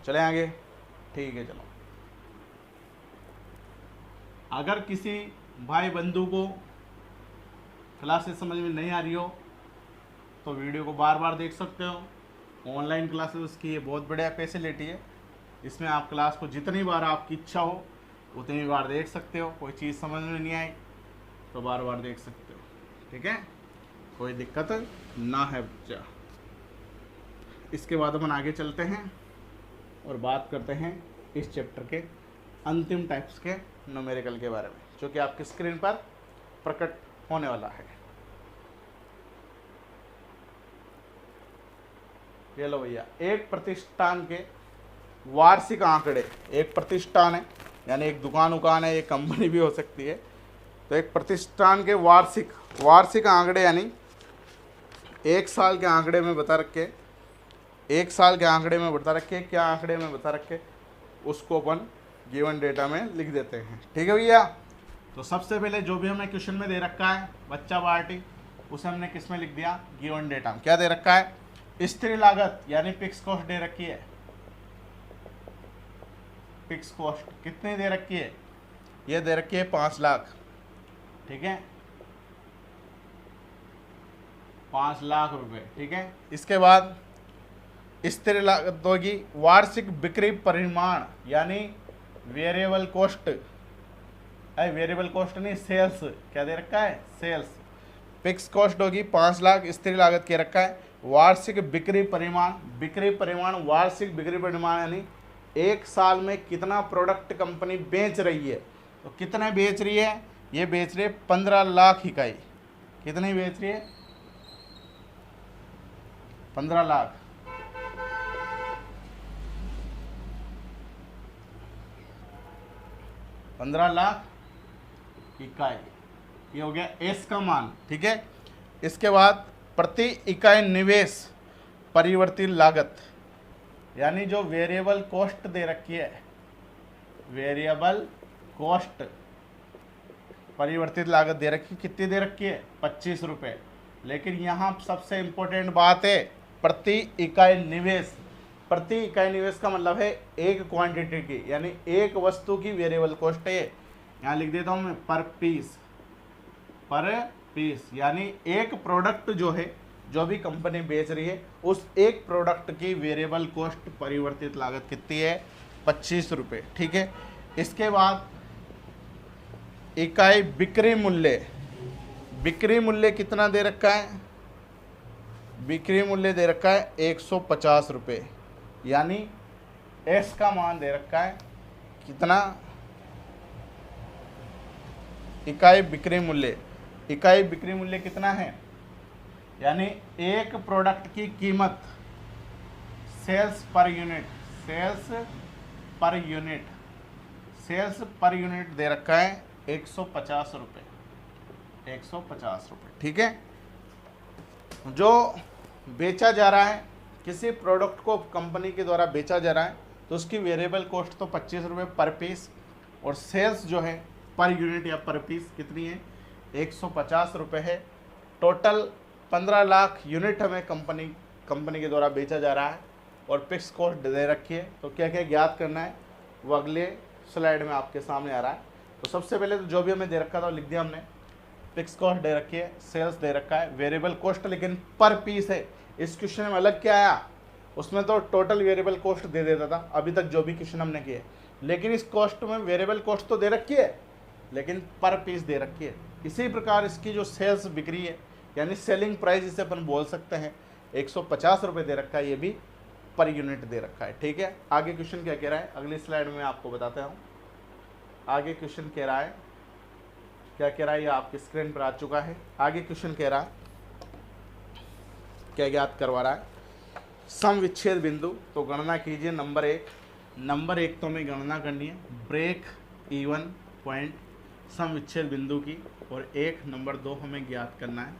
चले आगे, ठीक है। चलो, अगर किसी भाई बंधु को क्लासेस समझ में नहीं आ रही हो तो वीडियो को बार बार देख सकते हो। ऑनलाइन क्लासेस की ये बहुत बढ़िया फैसिलिटी है, इसमें आप क्लास को जितनी बार आपकी इच्छा हो उतनी बार देख सकते हो। कोई चीज़ समझ में नहीं आई तो बार बार देख सकते हो, ठीक है, कोई दिक्कत ना है बच्चा। इसके बाद अपन आगे चलते हैं और बात करते हैं इस चैप्टर के अंतिम टाइप्स के न्यूमेरिकल के बारे में, जो कि आपकी स्क्रीन पर प्रकट होने वाला है। ये लो भैया, एक प्रतिष्ठान के वार्षिक आंकड़े, एक प्रतिष्ठान है यानी एक दुकान उकान है, एक कंपनी भी हो सकती है। तो एक प्रतिष्ठान के वार्षिक आंकड़े यानी एक साल के आंकड़े में बता रखे, एक साल के आंकड़े में बता रखे, क्या आंकड़े में बता रखे, उसको अपन गिवन डेटा में लिख देते हैं, ठीक है भैया। तो सबसे पहले जो भी हमें क्वेश्चन में दे रखा है बच्चा पार्टी, उसे हमने किस में लिख दिया, गिवन डेटा में। क्या दे रखा है, स्थिर लागत यानी फिक्स कॉस्ट दे रखी है। फिक्स कॉस्ट कितनी दे रखी है, ये दे रखी है 5 लाख, ठीक है, 5 लाख रुपए, ठीक है। इसके बाद स्थिर लागत होगी वार्षिक बिक्री परिमाण यानी वेरिएबल कॉस्ट, वेरिएबल कॉस्ट नहीं, सेल्स, क्या दे रखा है, सेल्स। फिक्स कॉस्ट होगी 5 लाख, स्थिर लागत के रखा है वार्षिक बिक्री परिमाण, बिक्री परिमाण वार्षिक बिक्री परिमाण यानी एक साल में कितना प्रोडक्ट कंपनी बेच रही है। तो कितने बेच रही है, ये बेच रही है 15 लाख इकाई। कितनी बेच रही है, 15 लाख। इकाई, ये हो गया एस का मान, ठीक है। इसके बाद प्रति इकाई निवेश परिवर्तित लागत यानी जो वेरिएबल कॉस्ट दे रखी है, वेरिएबल कॉस्ट परिवर्तित लागत दे रखी, कितनी दे रखी है, 25 रुपये। लेकिन यहाँ सबसे इम्पोर्टेंट बात है प्रति इकाई निवेश। प्रति इकाई निवेश का मतलब है एक क्वांटिटी की, यानी एक वस्तु की वेरिएबल कॉस्ट है। यहाँ लिख देता हूँ मैं पर पीस, यानी एक प्रोडक्ट जो है, जो भी कंपनी बेच रही है, उस एक प्रोडक्ट की वेरिएबल कॉस्ट परिवर्तित लागत कितनी है, 25 रुपये, ठीक है। इसके बाद इकाई बिक्री मूल्य, बिक्री मूल्य कितना दे रखा है, बिक्री मूल्य दे रखा है 150 रुपये, यानी एस का मान दे रखा है कितना, इकाई बिक्री मूल्य, इकाई बिक्री मूल्य कितना है, यानी एक प्रोडक्ट की कीमत, sales per unit, sales per unit दे रखा है 150 रुपये, 150 रुपये, ठीक है। जो बेचा जा रहा है, किसी प्रोडक्ट को कंपनी के द्वारा बेचा जा रहा है तो उसकी वेरिएबल कॉस्ट तो 25 रुपये पर पीस, और सेल्स जो है पर यूनिट या पर पीस कितनी है, 150 रुपये है। टोटल 15 लाख यूनिट हमें कंपनी कंपनी के द्वारा बेचा जा रहा है और फिक्स कॉस्ट दे रखी है। तो क्या क्या ज्ञात करना है वो अगले स्लाइड में आपके सामने आ रहा है। तो सबसे पहले तो जो भी हमें दे रखा था वो लिख दिया हमने। फिक्स कॉस्ट दे रखी है, सेल्स दे रखा है, वेरिएबल कॉस्ट लेकिन पर पीस है। इस क्वेश्चन में अलग क्या आया, उसमें तो टोटल वेरिएबल कॉस्ट दे देता था अभी तक जो भी क्वेश्चन हमने किए, लेकिन इस कॉस्ट में वेरिएबल कॉस्ट तो दे रखी है लेकिन पर पीस दे रखी है। इसी प्रकार इसकी जो सेल्स बिक्री है यानी सेलिंग प्राइस इसे अपन बोल सकते हैं 150 रुपये दे रखा है, ये भी पर यूनिट दे रखा है। ठीक है, आगे क्वेश्चन क्या कह रहा है अगली स्लाइड में आपको बताता हूँ। आगे क्वेश्चन कह रहा है, क्या कह रहा है, ये आपकी स्क्रीन पर आ चुका है। आगे क्वेश्चन कह रहा है, क्या ज्ञात करवा रहा है, सम विच्छेद बिंदु। तो गणना कीजिए नंबर एक तो हमें गणना करनी है ब्रेक इवन पॉइंट सम विच्छेद बिंदु की, और नंबर 2 हमें ज्ञात करना है।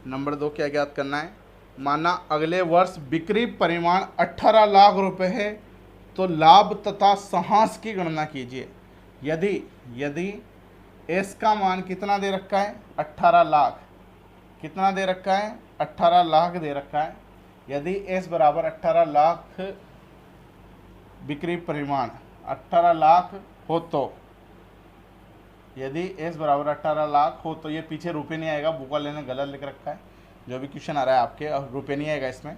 नंबर 2 क्या ज्ञात करना है, माना अगले वर्ष बिक्री परिमाण 18 लाख रुपए है तो लाभ तथा सहांस की गणना कीजिए। यदि एस का मान कितना दे रखा है 18 लाख, कितना दे रखा है 18 लाख दे रखा है। यदि एस बराबर 18 लाख बिक्री परिमाण 18 लाख हो तो, यदि एस बराबर 18 लाख हो तो, ये पीछे रुपये नहीं आएगा, बुक वाले ने गलत लिख रखा है, जो भी क्वेश्चन आ रहा है आपके और रुपये नहीं आएगा इसमें।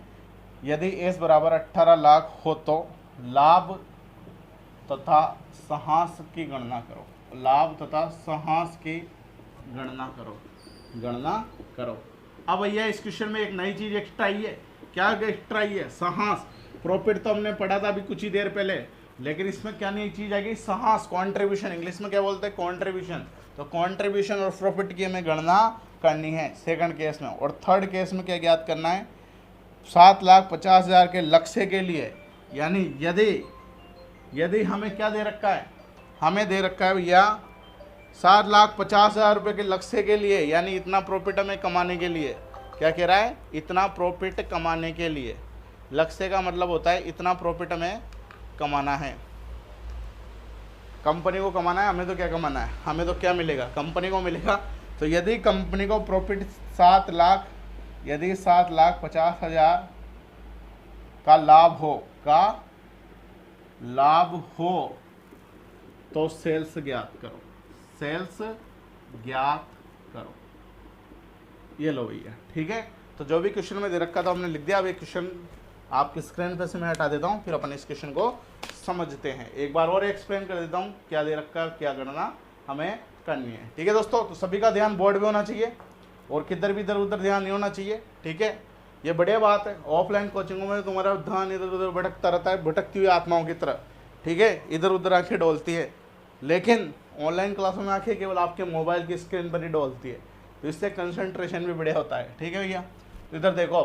यदि एस बराबर 18 लाख हो तो लाभ तथा सहांस की गणना करो, लाभ तथा सहांस की गणना करो। अब भैया इस क्वेश्चन में एक नई चीज एक्स्ट्रा आई है। क्या एक्स्ट्रा आई है, सहांस। प्रॉफिट तो हमने पढ़ा था अभी कुछ ही देर पहले, लेकिन इसमें क्या नई चीज आएगी, सहांस, कॉन्ट्रीब्यूशन। इंग्लिश में क्या बोलते हैं, कॉन्ट्रीब्यूशन। तो कॉन्ट्रीब्यूशन और प्रॉफिट की हमें गणना करनी है सेकंड केस में। और थर्ड केस में क्या ज्ञात करना है, 7,50,000 के लक्ष्य के लिए, यानी यदि हमें क्या दे रखा है, हमें दे रखा है भैया 7,50,000 रुपये के लक्ष्य के लिए, यानी इतना प्रॉफिट हमें कमाने के लिए। क्या कह रहा है, इतना प्रॉफिट कमाने के लिए। लक्ष्य का मतलब होता है इतना प्रॉफिट हमें कमाना है, कंपनी को कमाना है, हमें तो क्या कमाना है, हमें तो क्या मिलेगा, कंपनी को मिलेगा। तो यदि कंपनी को प्रॉफिट 7,50,000 का लाभ हो तो सेल्स ज्ञात करो। ये लो भैया, ठीक है। तो जो भी क्वेश्चन में दे रखा था हमने लिख दिया। अब ये क्वेश्चन आपकी स्क्रीन पर से मैं हटा देता हूँ, फिर अपन इस क्वेश्चन को समझते हैं। एक बार और एक्सप्लेन कर देता हूँ क्या दे रखा है, क्या गणना हमें करनी है। ठीक है दोस्तों, तो सभी का ध्यान बोर्ड पे होना चाहिए और किधर भी इधर उधर ध्यान नहीं होना चाहिए। ठीक है, ये बढ़िया बात है। ऑफलाइन कोचिंगों में तुम्हारा ध्यान इधर उधर भटकता रहता है, भटकती हुई आत्माओं की तरह। ठीक है, इधर उधर आंखें डोलती है, लेकिन ऑनलाइन क्लासों में आंखें केवल आपके मोबाइल की स्क्रीन पर ही डोलती है, तो इससे कंसंट्रेशन भी बढ़िया होता है। ठीक है भैया, तो इधर देखो,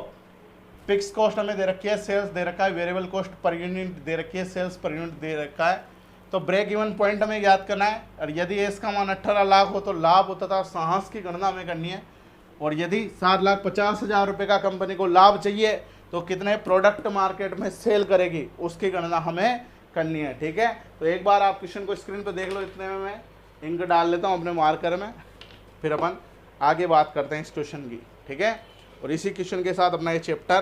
फिक्स कॉस्ट हमें दे रखी है, सेल्स दे रखा है, वेरिएबल कॉस्ट पर यूनिट दे रखी है, सेल्स पर यूनिट दे रखा है। तो ब्रेक इवन पॉइंट हमें याद करना है, और यदि इसका मान 18 लाख हो तो लाभ तथा साहस की गणना हमें करनी है। और यदि 7,50,000 रुपये का कंपनी को लाभ चाहिए तो कितने प्रोडक्ट मार्केट में सेल करेगी उसकी गणना हमें करनी है। ठीक है, तो एक बार आप क्वेश्चन को स्क्रीन पर देख लो, इतने में मैं इंक डाल लेता हूँ अपने मार्कर में, फिर अपन आगे बात करते हैं इस क्वेश्चन की। ठीक है, और इसी क्वेश्चन के साथ अपना ये चैप्टर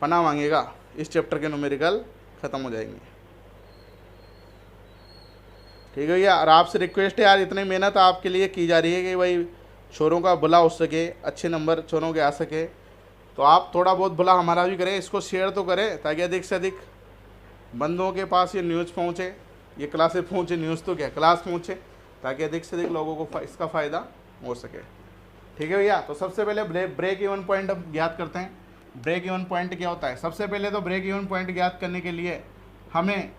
पना मांगेगा, इस चैप्टर के न्यूमेरिकल खत्म हो जाएंगे। ठीक है भैया, और आपसे रिक्वेस्ट है यार, इतनी मेहनत आपके लिए की जा रही है कि भाई छोरों का भला हो सके, अच्छे नंबर छोरों के आ सके, तो आप थोड़ा बहुत भला हमारा भी करें, इसको शेयर तो करें ताकि अधिक से अधिक बंदों के पास ये न्यूज़ पहुँचे, ये क्लासेस पहुँचे, न्यूज़ तो क्या क्लास पहुँचे, ताकि अधिक से अधिक लोगों को इसका फ़ायदा हो सके। ठीक है भैया, तो सबसे पहले ब्रेक इवन पॉइंट अब ज्ञात करते हैं। ब्रेक इवन पॉइंट क्या होता है, सबसे पहले तो ब्रेक इवन पॉइंट ज्ञात करने के लिए हमें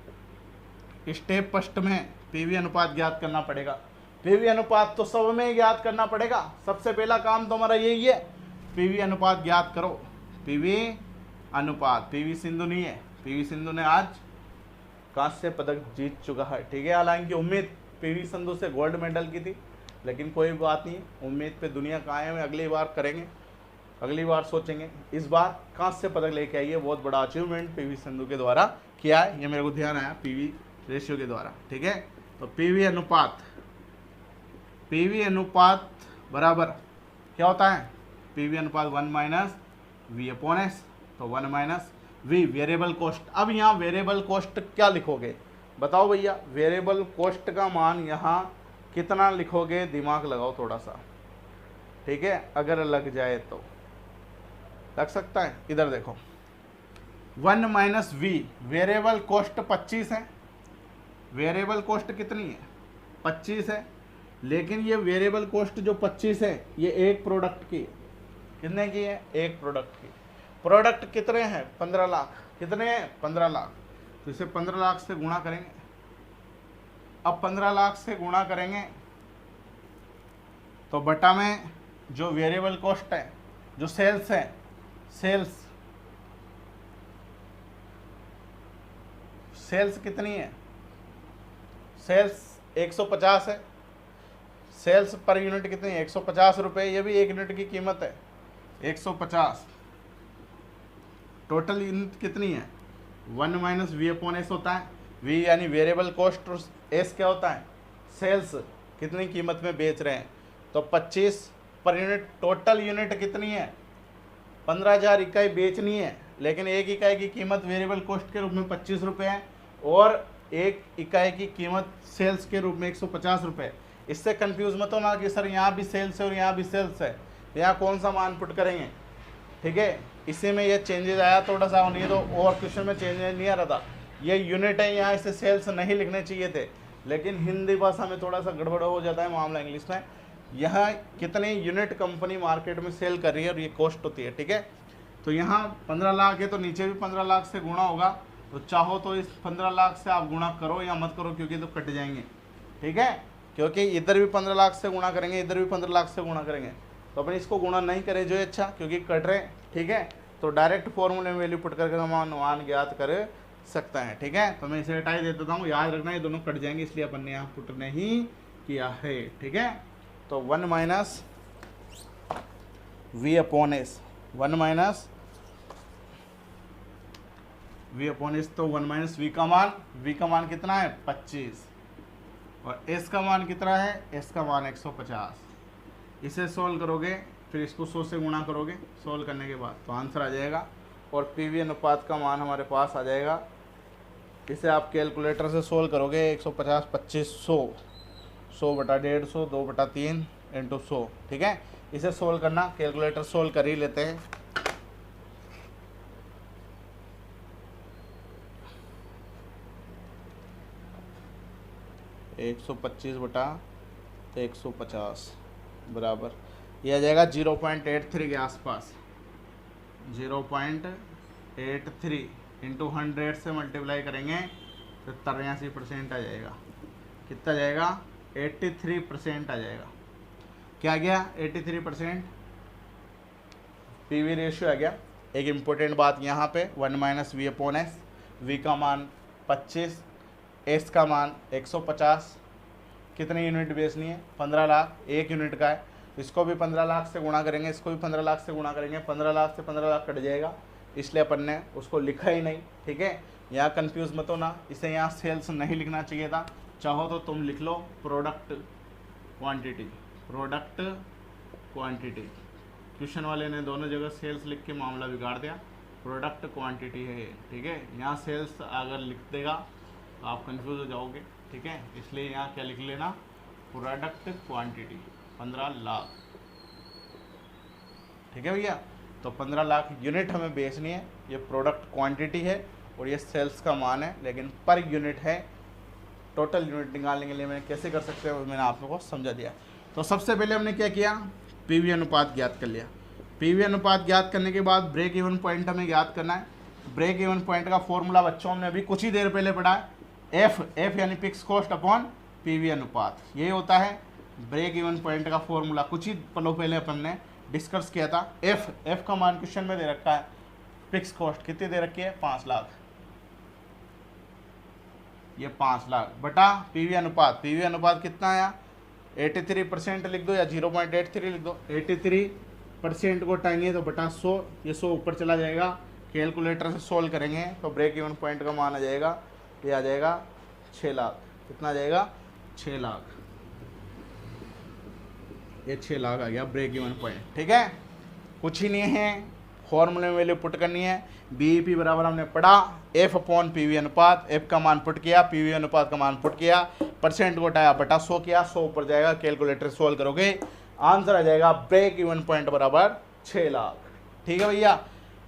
स्टेप फर्स्ट में पीवी अनुपात ज्ञात करना पड़ेगा। पीवी अनुपात तो सब में ज्ञात करना पड़ेगा, सबसे पहला काम तो हमारा यही है, पीवी अनुपात ज्ञात करो। पीवी अनुपात, पीवी सिंधु नहीं है, पीवी सिंधु ने आज कांस्य पदक जीत चुका है। ठीक है, हालांकि उम्मीद पीवी सिंधु से गोल्ड मेडल की थी, लेकिन कोई बात नहीं, उम्मीद पे दुनिया कायम है, अगली बार करेंगे, अगली बार सोचेंगे। इस बार कांस्य पदक लेके आई है, बहुत बड़ा अचीवमेंट पीवी सिंधु के द्वारा किया है, ये मेरे को ध्यान आया पीवी रेशियो के द्वारा। ठीक है, तो पीवी अनुपात बराबर क्या होता है, पीवी अनुपात 1 - V/S। तो 1 माइनस वी वेरिएबल कॉस्ट। अब यहाँ वेरिएबल कॉस्ट क्या लिखोगे बताओ भैया, वेरिएबल कॉस्ट का मान यहाँ कितना लिखोगे, दिमाग लगाओ थोड़ा सा, ठीक है, अगर लग जाए तो लग सकता है। इधर देखो 1 माइनस वी, वेरिएबल कॉस्ट 25 है, वेरिएबल कॉस्ट कितनी है 25 है, लेकिन ये वेरिएबल कॉस्ट जो 25 है ये एक प्रोडक्ट की है। कितने की है, एक प्रोडक्ट की। प्रोडक्ट कितने हैं 15 लाख, कितने हैं 15 लाख, तो इसे 15 लाख से गुणा करेंगे। अब 15 लाख से गुणा करेंगे तो बटा में जो वेरिएबल कॉस्ट है, जो सेल्स है, सेल्स कितनी है, सेल्स 150 है, सेल्स पर यूनिट कितनी है 150 रुपये, ये भी एक यूनिट की कीमत है 150। टोटल यूनिट कितनी है 1 माइनस वी अपॉन एस होता है, वी यानी वेरिएबल कॉस्ट और एस क्या होता है सेल्स, कितनी कीमत में बेच रहे हैं, तो 25 पर यूनिट। टोटल यूनिट कितनी है 15,000 इकाई बेचनी है, लेकिन एक इकाई की कीमत वेरिएबल कॉस्ट के रूप में 25 रुपये है और एक इकाई की कीमत सेल्स के रूप में 150 रुपये। इससे कंफ्यूज मत होना कि सर यहाँ भी सेल्स है और यहाँ भी सेल्स है, यहाँ कौन सा मान पुट करेंगे, ठीक है। इसी में ये चेंजेस आया थोड़ा सा, नहीं तो और क्वेश्चन में चेंजेस नहीं आ रहा था। ये यूनिट है, यहाँ इसे सेल्स नहीं लिखने चाहिए थे, लेकिन हिंदी भाषा में थोड़ा सा गड़बड़ हो जाता है मामला इंग्लिश में। यहाँ कितने यूनिट कंपनी मार्केट में सेल कर रही है और ये कॉस्ट होती है, ठीक है। तो यहाँ 15 लाख है तो नीचे भी 15 लाख से गुणा होगा, तो चाहो तो इस 15 लाख से आप गुणा करो या मत करो, क्योंकि तो कट जाएंगे, ठीक है। क्योंकि इधर भी 15 लाख से गुणा करेंगे, इधर भी 15 लाख से गुणा करेंगे, तो अपन इसको गुणा नहीं करें जो अच्छा, क्योंकि कट रहे, ठीक है। तो डायरेक्ट फॉर्मूले में वैल्यू पुट करके हम मान ज्ञात कर सकता है, ठीक है। तो मैं इसे हटा ही देता हूँ, याद रखना ये दोनों कट जाएंगे, इसलिए अपन ने यहाँ पुट नहीं किया है, ठीक है। तो 1 minus V upon S, 1 minus V upon S, तो 1 माइनस वी का मान कितना है 25 और एस का मान कितना है, एस का मान 150। इसे सोल्व करोगे फिर इसको 100 से गुणा करोगे, सोल्व करने के बाद तो आंसर आ जाएगा और पीवी अनुपात का मान हमारे पास आ जाएगा। इसे आप कैलकुलेटर से सोल्व करोगे 150 25 100 बटा 150 2 बटा 3 इंटू 100, ठीक है। इसे सोल्व करना, कैलकुलेटर सोल्व कर ही लेते हैं। एक 125 बटा 150 बराबर यह आ जाएगा 0.83 के आसपास, 0.83 इंटू 100 से मल्टीप्लाई करेंगे तो 83% आ जाएगा। कितना जाएगा 83% आ जाएगा। क्या आ गया 83%, पीवी रेशियो आ गया। एक इम्पोर्टेंट बात यहाँ पे 1 minus V upon S, V का मान 25, एस का मान 150, कितनी यूनिट बेचनी है 15 लाख, एक यूनिट का है, इसको भी 15 लाख से गुणा करेंगे, इसको भी 15 लाख से गुणा करेंगे, 15 लाख से 15 लाख कट जाएगा, इसलिए अपन ने उसको लिखा ही नहीं, ठीक है। यहाँ कंफ्यूज मत होना, इसे यहाँ सेल्स नहीं लिखना चाहिए था, चाहो तो तुम लिख लो product quantity, product quantity. Tuition वाले ने दोनों जगह सेल्स लिख के मामला बिगाड़ दिया, प्रोडक्ट क्वांटिटी है, ठीक है। यहाँ सेल्स अगर लिख देगा तो आप कंफ्यूज हो जाओगे, ठीक है। इसलिए यहाँ क्या लिख लेना, प्रोडक्ट क्वांटिटी 15 लाख, ठीक है भैया। तो 15 लाख यूनिट हमें बेचनी है, ये प्रोडक्ट क्वांटिटी है और ये सेल्स का मान है, लेकिन पर यूनिट है। टोटल यूनिट निकालने के लिए मैंने कैसे कर सकते हैं वो मैंने आप लोगों को समझा दिया। तो सबसे पहले हमने क्या किया, पीवी अनुपात ज्ञात कर लिया। पीवी अनुपात ज्ञात करने के बाद ब्रेक इवन पॉइंट हमें ज्ञात करना है। ब्रेक इवन पॉइंट का फॉर्मूला बच्चों हमने अभी कुछ ही देर पहले पढ़ा है, एफ यानी फिक्स कॉस्ट अपॉन पीवी अनुपात, ये होता है ब्रेक इवन पॉइंट का फॉर्मूला। कुछ ही पलों पहले अपन ने डिस्कस किया था। एफ का मान क्वेश्चन में दे रखा है, फिक्स कॉस्ट कितनी दे रखी है 5 लाख, ये 5 लाख बटा पीवी अनुपात, पीवी अनुपात कितना आया 83% लिख दो या 0.83 लिख दो, 83% को हटाएंगे तो बटा 100, ये 100 ऊपर चला जाएगा, कैलकुलेटर से सोल्व करेंगे तो ब्रेक इवन पॉइंट का मान आ जाएगा, ये आ जाएगा 6 लाख। कितना आ जाएगा 6 लाख, ये 6 लाख आ गया ब्रेक इवन पॉइंट, ठीक है। कुछ ही नहीं है, फॉर्मूले में वैल्यू पुट करनी है। बीईपी बराबर हमने पढ़ा एफ अपॉन पीवी अनुपात, एफ का मान पुट किया, पीवी अनुपात का मान पुट किया, परसेंट को हटाया बटा 100 किया, 100 ऊपर जाएगा, कैलकुलेटर सोल्व करोगे आंसर आ जाएगा ब्रेक इवन पॉइंट बराबर 6 लाख। ठीक है भैया।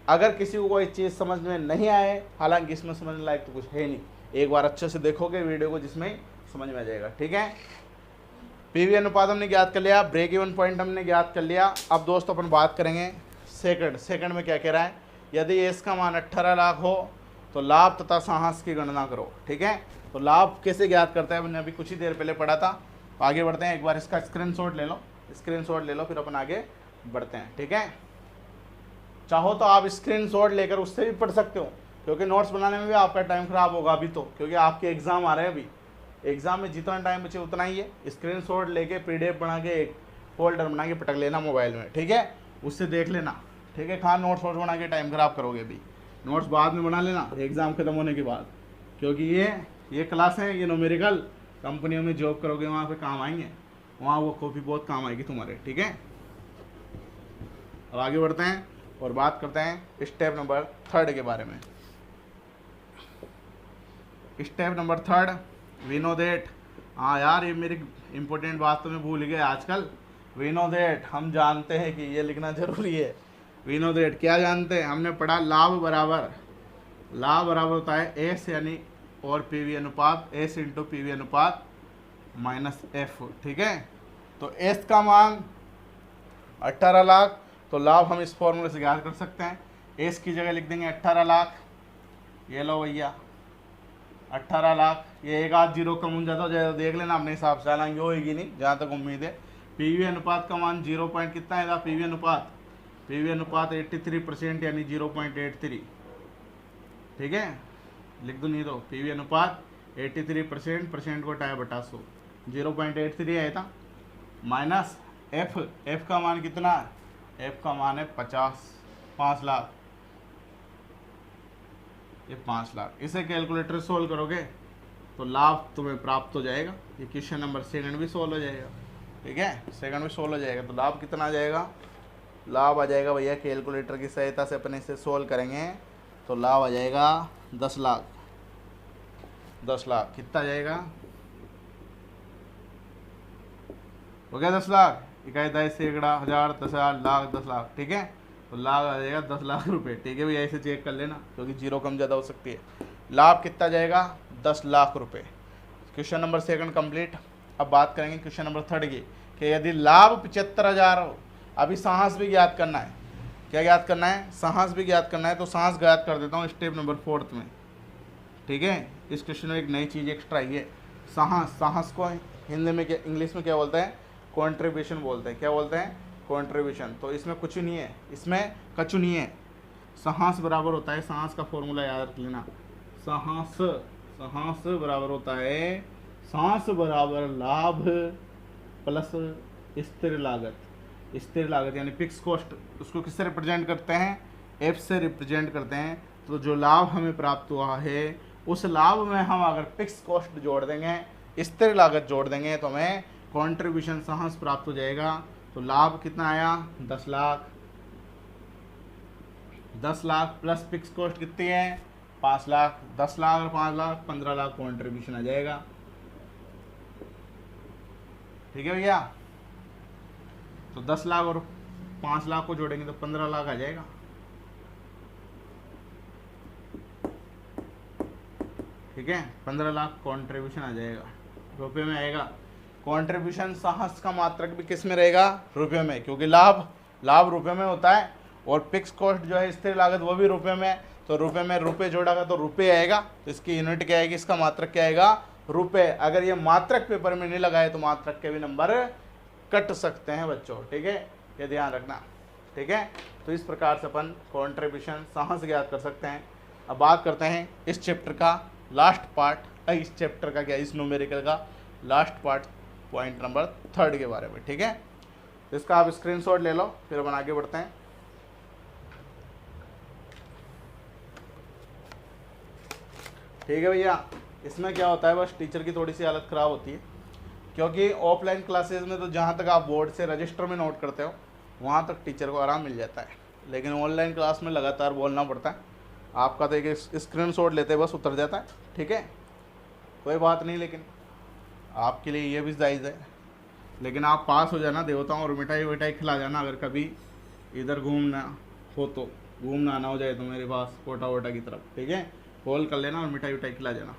अगर किसी को कोई चीज़ समझ में नहीं आए, हालांकि इसमें समझने लायक तो कुछ है नहीं, एक बार अच्छे से देखोगे वीडियो को जिसमें समझ में आ जाएगा। ठीक है, पीवी अनुपात हमने ज्ञात कर लिया, ब्रेक इवन पॉइंट हमने ज्ञात कर लिया। अब दोस्तों अपन बात करेंगे सेकंड में क्या कह रहा है, यदि एस का मान 18 लाख हो तो लाभ तथा साहस की गणना करो। ठीक है, तो लाभ कैसे ज्ञात करता है मैंने अभी कुछ ही देर पहले पढ़ा था। तो आगे बढ़ते हैं, एक बार इसका स्क्रीनशॉट ले लो, फिर अपन आगे बढ़ते हैं। ठीक है, चाहो तो आप स्क्रीनशॉट लेकर उससे भी पढ़ सकते हो, क्योंकि नोट्स बनाने में भी आपका टाइम खराब होगा अभी तो, क्योंकि आपके एग्जाम आ रहे हैं अभी। एग्जाम में जितना टाइम बचे उतना ही है, स्क्रीनशॉट लेके पीडीएफ बना के एक फोल्डर बना के पटक लेना मोबाइल में। ठीक है, उससे देख लेना। ठीक है, कहाँ नोट्स बना के टाइम खराब करोगे अभी, नोट्स बाद में बना लेना एग्जाम खत्म होने के बाद, क्योंकि ये क्लास है, ये न्यूमेरिकल कंपनियों में जॉब करोगे वहाँ पे काम आएंगे, वहाँ वो कॉपी बहुत काम आएगी तुम्हारे। ठीक है, अब आगे बढ़ते हैं और बात करते हैं स्टेप नंबर 3 के बारे में। Step number 3, we know that, हाँ यार ये मेरी इंपॉर्टेंट बात तो मैं भूल गया आजकल। वी नो दैट, हम जानते हैं कि ये लिखना जरूरी है। वी नो दैट क्या जानते हैं, हमने पढ़ा लाभ बराबर होता है एस यानी और पीवी अनुपात, एस इंटू पीवी अनुपात माइनस एफ। ठीक है, तो एस का मान 18 लाख, तो लाभ हम इस फॉर्मूले से ज्ञात कर सकते हैं। एस की जगह लिख देंगे 18 लाख, ये लो भैया 18 लाख, ये एक आध जीरो कम हो जाता है, देख लेना अपने हिसाब से, हालांकि होएगी नहीं जहाँ तक उम्मीद है। पीवी अनुपात का मान 0 पॉइंट कितना है, पीवी अनुपात 83% यानी 0.83। ठीक है, लिख दो नहीं तो पीवी अनुपात 83%, परसेंट को हटाया बटा 100, 0.83 आया था, माइनस एफ का मान कितना है, एफ का मान है 5 लाख, ये 5 लाख। इसे कैलकुलेटर सोल्व करोगे तो लाभ तुम्हें प्राप्त हो जाएगा। ये क्वेश्चन नंबर 2 भी सोल्व हो जाएगा। ठीक है, 2 भी सोल्व हो जाएगा, तो लाभ कितना आ जाएगा, लाभ आ जाएगा भैया कैलकुलेटर की सहायता से अपन इसे सोल्व करेंगे तो लाभ आ जाएगा 10 लाख। 10 लाख कितना जाएगा, हो गया 10 लाख, इकाई दाई सैकड़ा हजार 10,000 लाख 10 लाख। ठीक है, तो लाभ आ जाएगा 10 लाख रुपए। ठीक है भैया, ऐसे चेक कर लेना क्योंकि जीरो कम ज़्यादा हो सकती है। लाभ कितना जाएगा, 10 लाख रुपए। Question number 2 complete. अब बात करेंगे क्वेश्चन नंबर 3 की, कि यदि लाभ 75,000 हो, अभी साहस भी ज्ञात करना है। क्या ज्ञात करना है, साहस भी ज्ञात करना है, तो साहस ज्ञात कर देता हूँ स्टेप नंबर 4 में। ठीक है, इस क्वेश्चन में एक नई चीज़ एक्स्ट्रा है, साहस को हिंदी में क्या, इंग्लिश में क्या बोलते हैं, कॉन्ट्रीब्यूशन बोलते हैं। क्या बोलते हैं, कॉन्ट्रीब्यूशन। तो इसमें कुछ नहीं है, इसमें कछु नहीं है। साहस बराबर होता है, साहस का फॉर्मूला याद रख लेना, साहस बराबर होता है, साहस बराबर लाभ प्लस स्थिर लागत यानी फिक्स कॉस्ट। उसको किससे रिप्रेजेंट करते हैं, एफ से रिप्रेजेंट करते हैं। तो जो लाभ हमें प्राप्त हुआ है उस लाभ में हम अगर फिक्स कॉस्ट जोड़ देंगे, स्थिर लागत जोड़ देंगे, तो हमें कॉन्ट्रीब्यूशन साहस प्राप्त हो जाएगा। तो लाभ कितना आया, 10 lakh. 10 lakh plus fix cost कितनी है, 5 लाख। 10 लाख और 5 लाख 15 लाख कॉन्ट्रीब्यूशन आ जाएगा। ठीक है भैया, तो 10 लाख और 5 लाख को जोड़ेंगे तो 15 लाख आ जाएगा। ठीक है, 15 लाख कॉन्ट्रीब्यूशन आ जाएगा, रुपए में आएगा। कॉन्ट्रीब्यूशन साहस का मात्रक भी किस में रहेगा, रुपये में, क्योंकि लाभ रुपये में होता है और फिक्स कॉस्ट जो है स्थिर लागत वो भी रुपये में। तो रुपये में रुपये जोड़ागा तो रुपये आएगा, तो इसकी यूनिट क्या आएगी, इसका मात्रक क्या आएगा, रुपये। अगर ये मात्रक पेपर में नहीं लगाए तो मात्रक के भी नंबर कट सकते हैं बच्चों। ठीक है, ये ध्यान रखना। ठीक है, तो इस प्रकार से अपन कॉन्ट्रीब्यूशन साहस ज्ञात कर सकते हैं। अब बात करते हैं इस चैप्टर का लास्ट पार्ट, इस चैप्टर का क्या, इस न्यूमेरिकल का लास्ट पार्ट, पॉइंट नंबर 3 के बारे में। ठीक है, तो इसका आप स्क्रीनशॉट ले लो, फिर अपन आगे बढ़ते हैं। ठीक है भैया, इसमें क्या होता है, बस टीचर की थोड़ी सी हालत ख़राब होती है, क्योंकि ऑफलाइन क्लासेस में तो जहाँ तक आप बोर्ड से रजिस्टर में नोट करते हो वहाँ तक टीचर को आराम मिल जाता है। लेकिन ऑनलाइन क्लास में लगातार बोलना पड़ता है। आपका तो एक स्क्रीनशॉट लेते बस उतर जाता है, ठीक है, कोई बात नहीं, लेकिन आपके लिए ये भी जायज़ है। लेकिन आप पास हो जाना देवताओं और मिठाई विठाई खिला जाना, अगर कभी इधर घूमना हो तो, घूमना आना हो जाए तो मेरे पास कोटा वोटा की तरफ, ठीक है, कॉल कर लेना और मिठाई विठाई खिला जाना।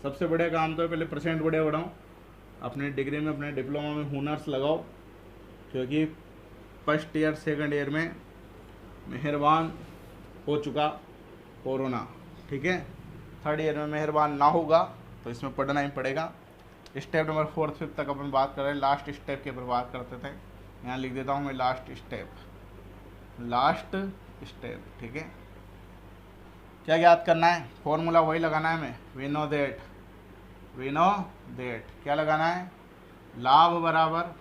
सबसे बढ़िया काम तो है पहले परसेंट बढ़िया बढ़ाओ, अपने डिग्री में अपने डिप्लोमा में हुनर्स लगाओ, क्योंकि फर्स्ट ईयर सेकंड ईयर में मेहरबान हो चुका कोरोना, ठीक है, थर्ड ईयर में मेहरबान ना होगा तो इसमें पढ़ना ही पड़ेगा। स्टेप नंबर 4 5 तक अपन बात कर रहे हैं, लास्ट स्टेप के ऊपर बात करते थे। यहाँ लिख देता हूँ मैं लास्ट स्टेप, ठीक है। क्या याद करना है, फॉर्मूला वही लगाना है, मैं वी नो दैट क्या लगाना है, लाभ बराबर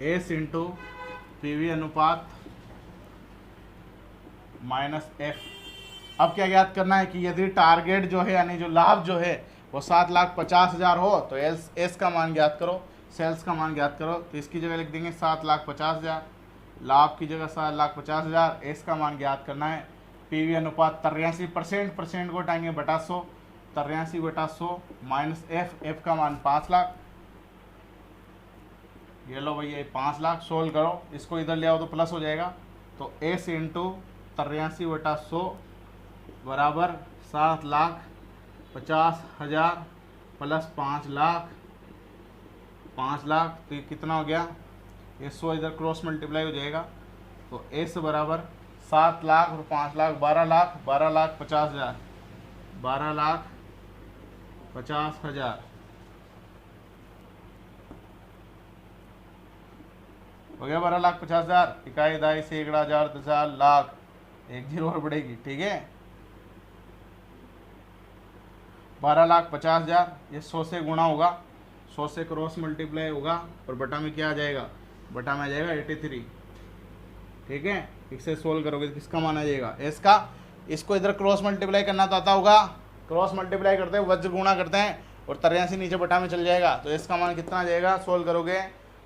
एस इंटू पीवी अनुपात माइनस एफ। अब क्या याद करना है कि यदि टारगेट जो है यानी जो लाभ जो है वो 7,50,000 हो तो एस का मान ज्ञात करो, सेल्स का मान ज्ञात करो। तो इसकी जगह लिख देंगे 7,50,000, लाभ की जगह 7,50,000, एस का मान ज्ञात करना है। पीवी अनुपात 83%, परसेंट को हटाएंगे बटा 100, 83/100 माइनस एफ का मान 5 लाख। ये लो भैया 5 लाख, सोल्व करो, इसको इधर ले आओ तो प्लस हो जाएगा। तो एस इंटू 83/100 बराबर 7,50,000 प्लस 5 लाख, तो ये कितना हो गया, ये 100 इधर क्रॉस मल्टीप्लाई हो जाएगा। तो एस बराबर 7 लाख और 5 लाख 12,50,000 हो गया 12,50,000। इकाई दाई सैकड़ा हजार 10,000 लाख, एक जीरो और बढ़ेगी, ठीक है। 12,50,000 ये 100 से गुणा होगा, 100 से क्रॉस मल्टीप्लाई होगा और बटा में क्या आ जाएगा, बटा में आ जाएगा 83, ठीक है। इससे सोल्व करोगे तो किसका मान आ जाएगा, एस का। इसको इधर क्रॉस मल्टीप्लाई करना तो आता होगा, क्रॉस मल्टीप्लाई करते हैं, वज्र गुणा करते हैं और 83 नीचे बटा में चल जाएगा। तो एस का मान कितना आ जाएगा, सोल्व करोगे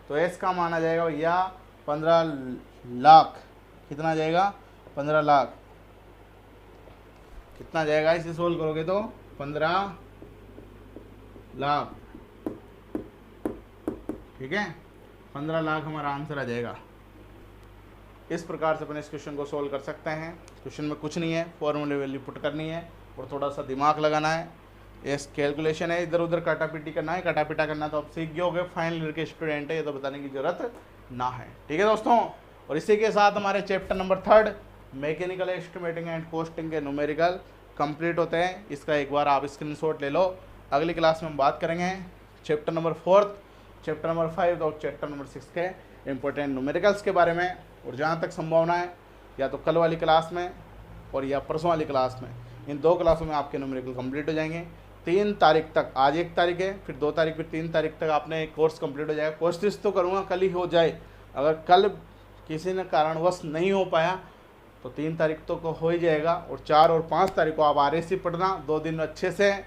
तो एस का मान आ जाएगा भैया 15 लाख। कितना आ जाएगा, 15 लाख। कितना जाएगा, इसे सोल्व करोगे तो 15 लाख, ठीक है, 15 लाख हमारा आंसर आ जाएगा। इस प्रकार से अपन इस क्वेश्चन को सोल्व कर सकते हैं। क्वेश्चन में कुछ नहीं है, फॉर्मूले वैल्यू पुट करनी है और थोड़ा सा दिमाग लगाना है। ये कैलकुलेशन है, इधर उधर काटा पीटी करना है, काटा पीटा करना तो आप सीख गए होगे, फाइनल ईयर के स्टूडेंट है, ये तो बताने की जरूरत ना है, ठीक है दोस्तों। और इसी के साथ हमारे chapter number 3 mechanical estimating and costing के न्यूमेरिकल कंप्लीट होते हैं। इसका एक बार आप स्क्रीनशॉट ले लो। अगली क्लास में हम बात करेंगे चैप्टर नंबर 4, चैप्टर नंबर 5 और चैप्टर नंबर 6 के इंपॉर्टेंट न्यूमेरिकल्स के बारे में। और जहाँ तक संभावना है या तो कल वाली क्लास में और या परसों वाली क्लास में, इन 2 क्लासों में आपके न्यूमेरिकल कंप्लीट हो जाएंगे। 3 तारीख तक, आज 1 तारीख है, फिर 2 तारीख, फिर 3 तारीख तक आपने कोर्स कंप्लीट हो जाएगा। कोशिश तो करूँगा कल ही हो जाए, अगर कल किसी ने कारणवश नहीं हो पाया तो 3 तारीख तो को हो ही जाएगा। और 4 और 5 तारीख को आप RAC पढ़ना, 2 दिन अच्छे से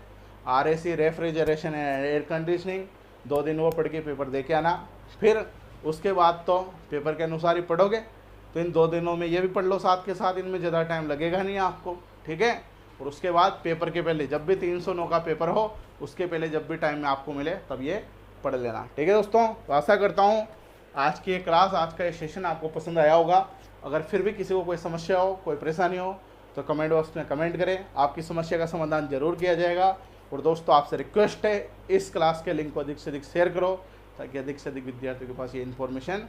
RAC refrigeration and air conditioning, 2 दिन वो पढ़ के पेपर दे के आना। फिर उसके बाद तो पेपर के अनुसार ही पढ़ोगे, तो इन 2 दिनों में ये भी पढ़ लो साथ के साथ, इनमें ज़्यादा टाइम लगेगा नहीं आपको, ठीक है। और उसके बाद पेपर के पहले जब भी 309 का पेपर हो, उसके पहले जब भी टाइम में आपको मिले तब ये पढ़ लेना, ठीक है दोस्तों। तो आशा करता हूँ आज की ये क्लास, आज का ये सेशन आपको पसंद आया होगा। अगर फिर भी किसी को कोई समस्या हो, कोई परेशानी हो तो कमेंट बॉक्स में कमेंट करें, आपकी समस्या का समाधान जरूर किया जाएगा। और दोस्तों आपसे रिक्वेस्ट है, इस क्लास के लिंक को अधिक से अधिक शेयर करो ताकि अधिक से अधिक विद्यार्थियों के पास ये इन्फॉर्मेशन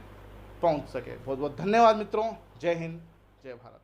पहुंच सके। बहुत बहुत धन्यवाद मित्रों, जय हिंद, जय भारत।